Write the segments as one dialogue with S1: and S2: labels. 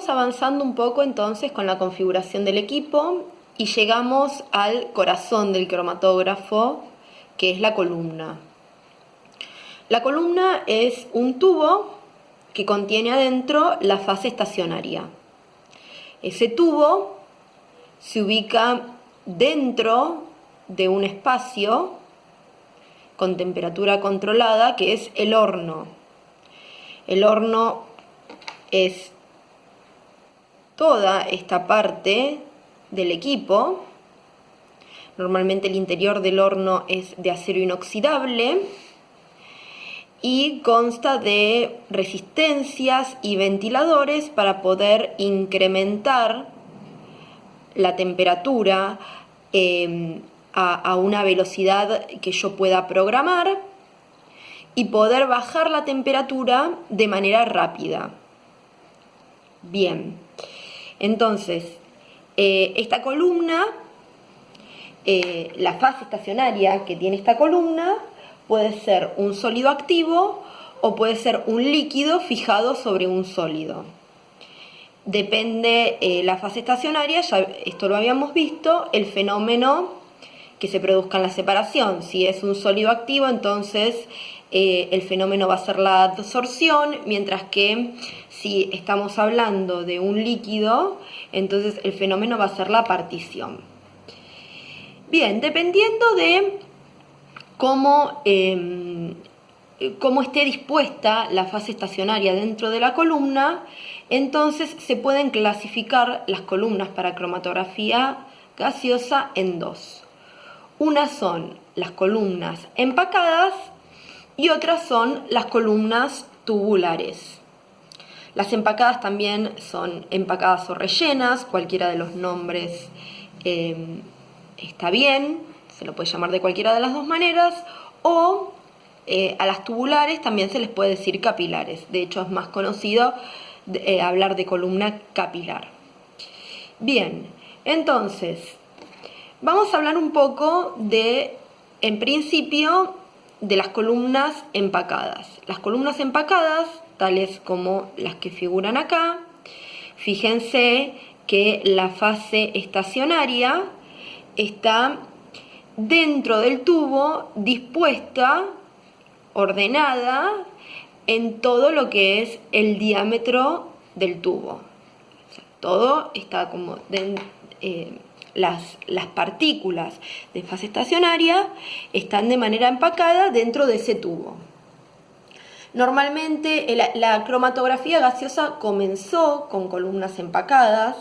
S1: seguimos avanzando un poco entonces con la configuración del equipo y llegamos al corazón del cromatógrafo, que es la columna. La columna es un tubo que contiene adentro la fase estacionaria. Ese tubo se ubica dentro de un espacio con temperatura controlada que es el horno. El horno es toda esta parte del equipo. Normalmente el interior del horno es de acero inoxidable y consta de resistencias y ventiladores para poder incrementar la temperatura a una velocidad que yo pueda programar y poder bajar la temperatura de manera rápida. Bien, entonces esta columna, la fase estacionaria que tiene esta columna puede ser un sólido activo o puede ser un líquido fijado sobre un sólido. Depende la fase estacionaria, ya esto lo habíamos visto, el fenómeno que se produzca en la separación. Si es un sólido activo, entonces el fenómeno va a ser la adsorción, mientras que si estamos hablando de un líquido, entonces el fenómeno va a ser la partición. Bien, dependiendo de cómo esté dispuesta la fase estacionaria dentro de la columna, entonces se pueden clasificar las columnas para cromatografía gaseosa en dos. Unas son las columnas empacadas y otras son las columnas tubulares. Las empacadas también son empacadas o rellenas, cualquiera de los nombres está bien, se lo puede llamar de cualquiera de las dos maneras, o a las tubulares también se les puede decir capilares. De hecho, es más conocido hablar de columna capilar. Bien, entonces, vamos a hablar un poco en principio, de las columnas empacadas. Las columnas empacadas, tales como las que figuran acá, fíjense que la fase estacionaria está dentro del tubo, dispuesta, ordenada en todo lo que es el diámetro del tubo. O sea, todo está como las partículas de fase estacionaria están de manera empacada dentro de ese tubo. Normalmente la cromatografía gaseosa comenzó con columnas empacadas.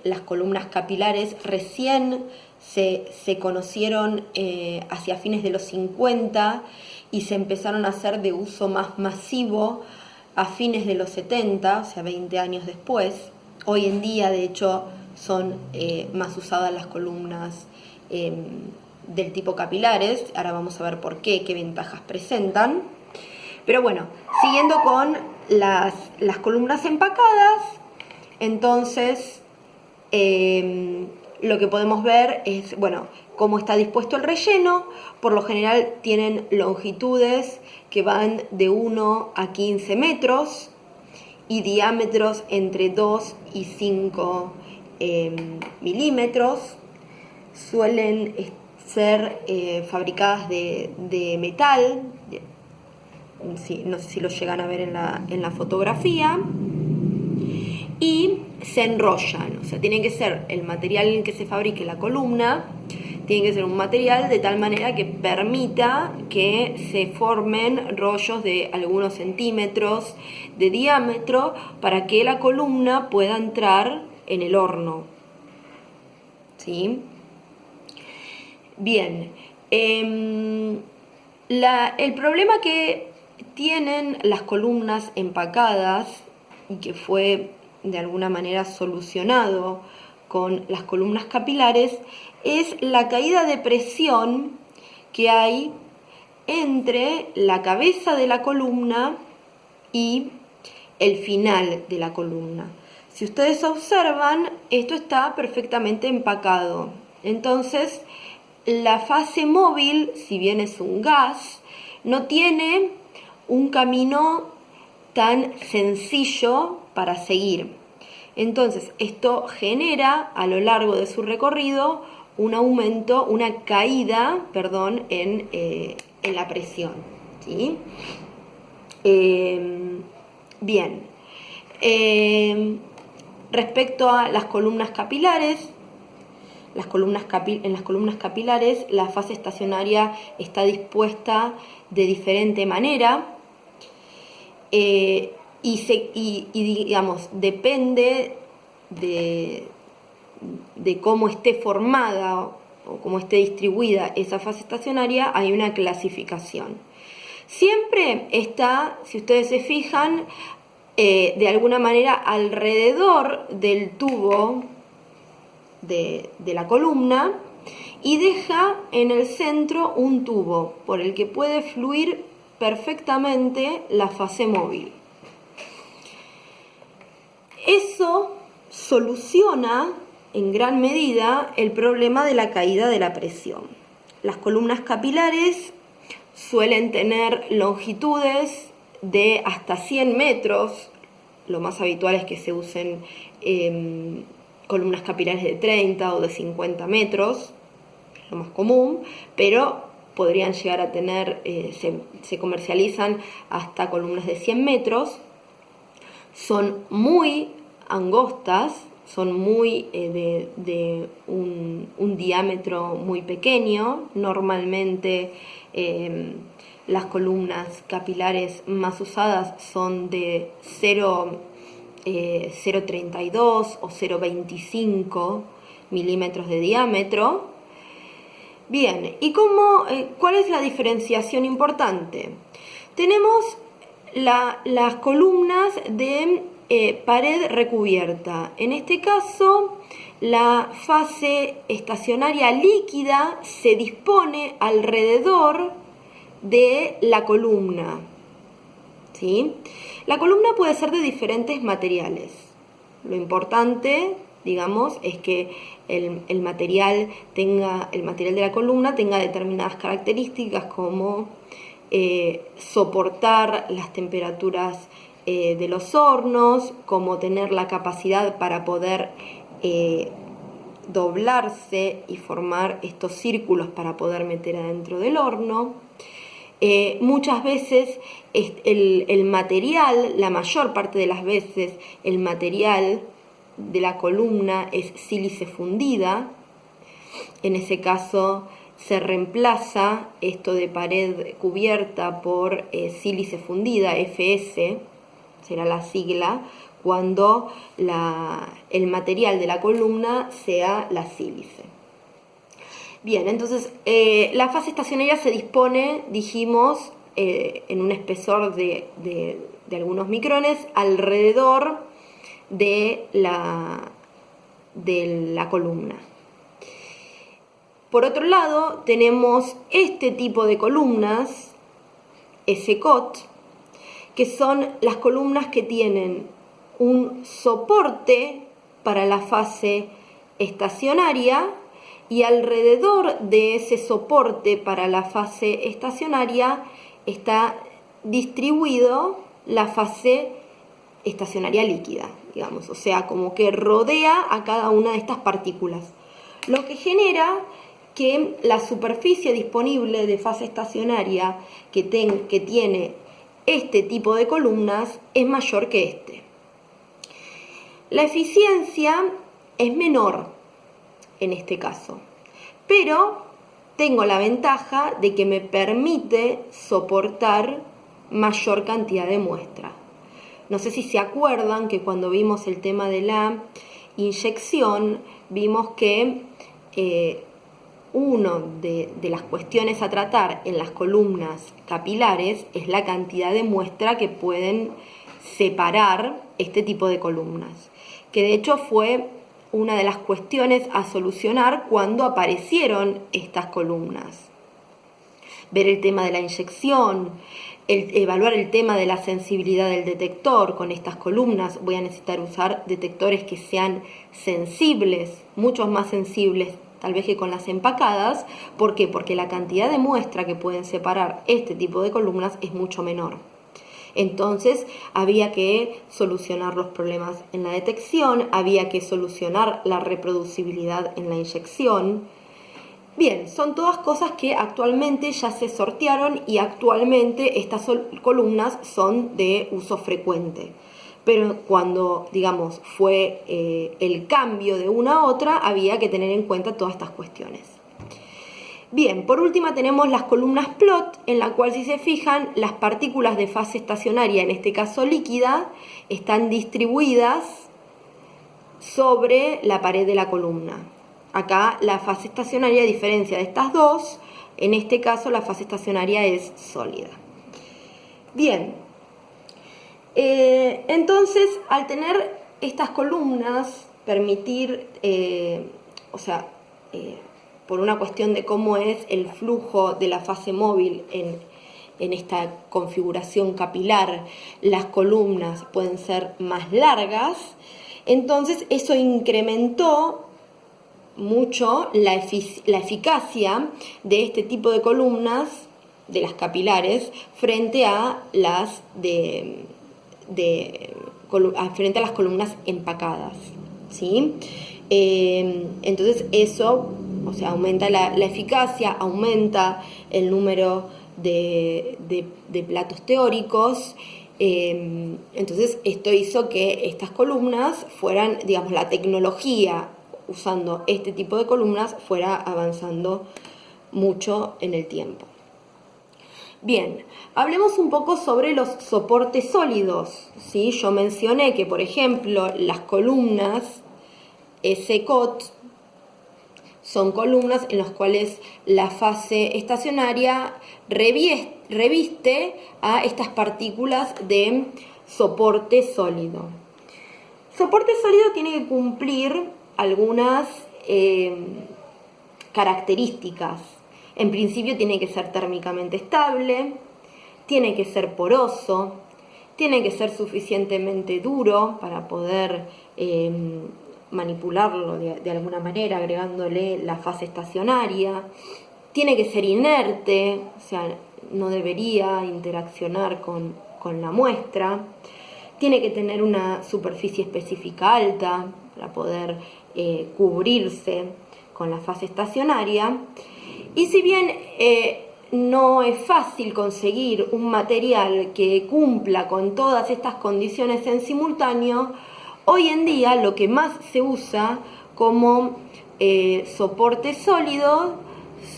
S1: Las columnas capilares recién se conocieron hacia fines de los 50 y se empezaron a hacer de uso más masivo a fines de los 70, o sea, 20 años después. Hoy en día, de hecho, son más usadas las columnas del tipo capilares. Ahora vamos a ver por qué ventajas presentan. Pero bueno, siguiendo con las columnas empacadas, entonces lo que podemos ver es, bueno, cómo está dispuesto el relleno. Por lo general tienen longitudes que van de 1 a 15 metros y diámetros entre 2 y 5 milímetros. Suelen ser fabricadas de metal. Sí, no sé si lo llegan a ver en la fotografía. Y se enrollan, o sea, tiene que ser el material en que se fabrique la columna, tiene que ser un material de tal manera que permita que se formen rollos de algunos centímetros de diámetro para que la columna pueda entrar en el horno. ¿Sí? Bien, el problema que tienen las columnas empacadas y que fue de alguna manera solucionado con las columnas capilares es la caída de presión que hay entre la cabeza de la columna y el final de la columna. Si ustedes observan, esto está perfectamente empacado. Entonces, la fase móvil, si bien es un gas, no tiene un camino tan sencillo para seguir. Entonces, esto genera a lo largo de su recorrido un aumento, una caída, perdón, en la presión, ¿sí? Bien. Respecto a las columnas capilares, en las columnas capilares la fase estacionaria está dispuesta de diferente manera y digamos, depende de cómo esté formada o cómo esté distribuida esa fase estacionaria, hay una clasificación. Siempre está, si ustedes se fijan, de alguna manera alrededor del tubo de la columna y deja en el centro un tubo por el que puede fluir perfectamente la fase móvil. Eso soluciona en gran medida el problema de la caída de la presión. Las columnas capilares suelen tener longitudes de hasta 100 metros, lo más habitual es que se usen columnas capilares de 30 o de 50 metros, lo más común, pero podrían llegar a tener, se comercializan hasta columnas de 100 metros, son muy angostas, son muy de un diámetro muy pequeño, normalmente las columnas capilares más usadas son de 0,32 o 0,25 milímetros de diámetro. Bien, ¿y cuál es la diferenciación importante? Tenemos las columnas de pared recubierta. En este caso, la fase estacionaria líquida se dispone alrededor de la columna, ¿sí? La columna puede ser de diferentes materiales. Lo importante, digamos, es que el material de la columna tenga determinadas características como soportar las temperaturas de los hornos, como tener la capacidad para poder doblarse y formar estos círculos para poder meter adentro del horno. Muchas veces el material, la mayor parte de las veces, el material de la columna es sílice fundida. En ese caso se reemplaza esto de pared cubierta por sílice fundida, FS, será la sigla, cuando el material de la columna sea la sílice. Bien, entonces la fase estacionaria se dispone, dijimos, en un espesor de algunos micrones alrededor de la columna. Por otro lado, tenemos este tipo de columnas, SCOT, que son las columnas que tienen un soporte para la fase estacionaria y alrededor de ese soporte para la fase estacionaria está distribuido la fase estacionaria líquida, digamos, o sea, como que rodea a cada una de estas partículas, lo que genera que la superficie disponible de fase estacionaria que tiene este tipo de columnas es mayor que este. La eficiencia es menor en este caso, pero tengo la ventaja de que me permite soportar mayor cantidad de muestra. No sé si se acuerdan que cuando vimos el tema de la inyección, vimos que una de las cuestiones a tratar en las columnas capilares es la cantidad de muestra que pueden separar este tipo de columnas, que de hecho fue una de las cuestiones a solucionar cuando aparecieron estas columnas. Ver el tema de la inyección, evaluar el tema de la sensibilidad del detector con estas columnas. Voy a necesitar usar detectores que sean sensibles, mucho más sensibles tal vez que con las empacadas. ¿Por qué? Porque la cantidad de muestra que pueden separar este tipo de columnas es mucho menor. Entonces había que solucionar los problemas en la detección, había que solucionar la reproducibilidad en la inyección. Bien, son todas cosas que actualmente ya se sortearon y actualmente estas columnas son de uso frecuente. Pero cuando, digamos, fue el cambio de una a otra, había que tener en cuenta todas estas cuestiones. Bien, por última tenemos las columnas plot, en la cual, si se fijan, las partículas de fase estacionaria, en este caso líquida, están distribuidas sobre la pared de la columna. Acá la fase estacionaria, a diferencia de estas dos, en este caso la fase estacionaria es sólida. Bien, entonces al tener estas columnas, permitir, por una cuestión de cómo es el flujo de la fase móvil en esta configuración capilar, las columnas pueden ser más largas, entonces eso incrementó mucho la eficacia de este tipo de columnas, de las capilares, frente a las frente a las columnas empacadas, ¿sí? Entonces eso, aumenta la eficacia, aumenta el número de platos teóricos. Entonces esto hizo que estas columnas fueran, digamos, la tecnología usando este tipo de columnas fuera avanzando mucho en el tiempo. Bien, hablemos un poco sobre los soportes sólidos, ¿sí? Yo mencioné que, por ejemplo, las columnas SCOT son columnas en las cuales la fase estacionaria reviste a estas partículas de soporte sólido. Soporte sólido tiene que cumplir algunas características. En principio tiene que ser térmicamente estable, tiene que ser poroso, tiene que ser suficientemente duro para poder manipularlo de alguna manera, agregándole la fase estacionaria, tiene que ser inerte, no debería interaccionar con la muestra, tiene que tener una superficie específica alta para poder cubrirse con la fase estacionaria. Y si bien no es fácil conseguir un material que cumpla con todas estas condiciones en simultáneo, hoy en día lo que más se usa como soporte sólido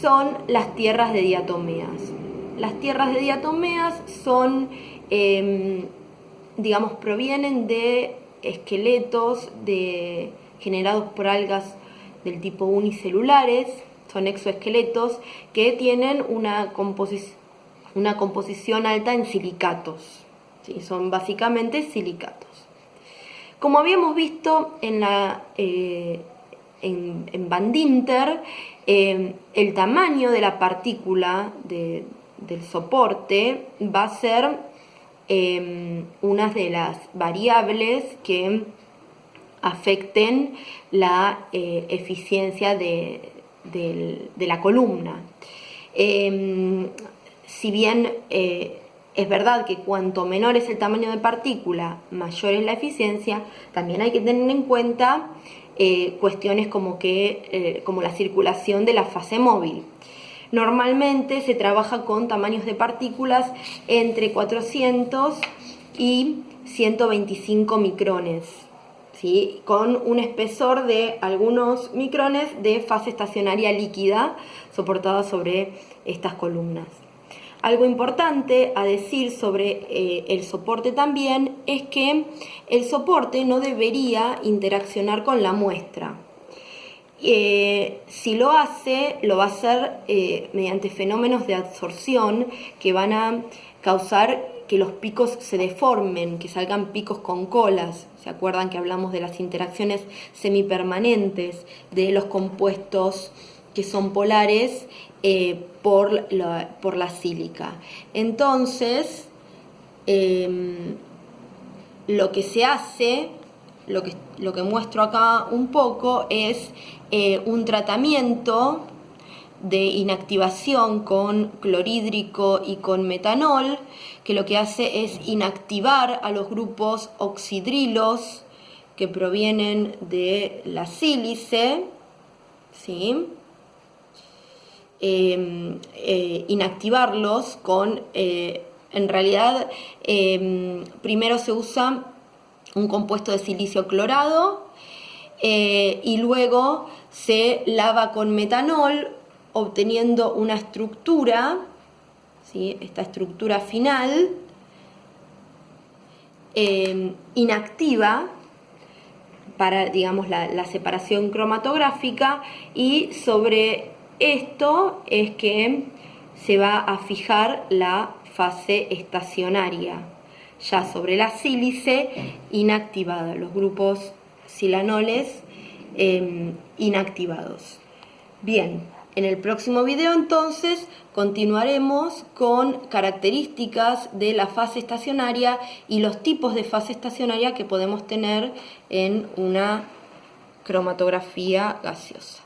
S1: son las tierras de diatomeas. Las tierras de diatomeas son, provienen de esqueletos generados por algas del tipo unicelulares. Son exoesqueletos que tienen una composición alta en silicatos, ¿sí? Son básicamente silicatos. Como habíamos visto en Van Dinter, el tamaño de la partícula del soporte va a ser una de las variables que afecten la eficiencia de la columna. Si bien es verdad que cuanto menor es el tamaño de partícula, mayor es la eficiencia, también hay que tener en cuenta cuestiones como la circulación de la fase móvil. Normalmente se trabaja con tamaños de partículas entre 400 y 125 micrones. ¿Sí? Con un espesor de algunos micrones de fase estacionaria líquida soportada sobre estas columnas. Algo importante a decir sobre el soporte también es que el soporte no debería interaccionar con la muestra. Si lo hace, lo va a hacer mediante fenómenos de absorción que van a causar que los picos se deformen, que salgan picos con colas. ¿Se acuerdan que hablamos de las interacciones semipermanentes de los compuestos que son polares por la sílica? Entonces, lo que se hace, lo que muestro acá un poco, es un tratamiento de inactivación con clorhídrico y con metanol, que lo que hace es inactivar a los grupos oxidrilos que provienen de la sílice, ¿sí? Inactivarlos con, en realidad, primero se usa un compuesto de silicio clorado y luego se lava con metanol, obteniendo una estructura, ¿sí? Esta estructura final inactiva para, digamos, la separación cromatográfica, y sobre esto es que se va a fijar la fase estacionaria, ya sobre la sílice inactivada, los grupos silanoles inactivados. Bien, en el próximo video entonces continuaremos con características de la fase estacionaria y los tipos de fase estacionaria que podemos tener en una cromatografía gaseosa.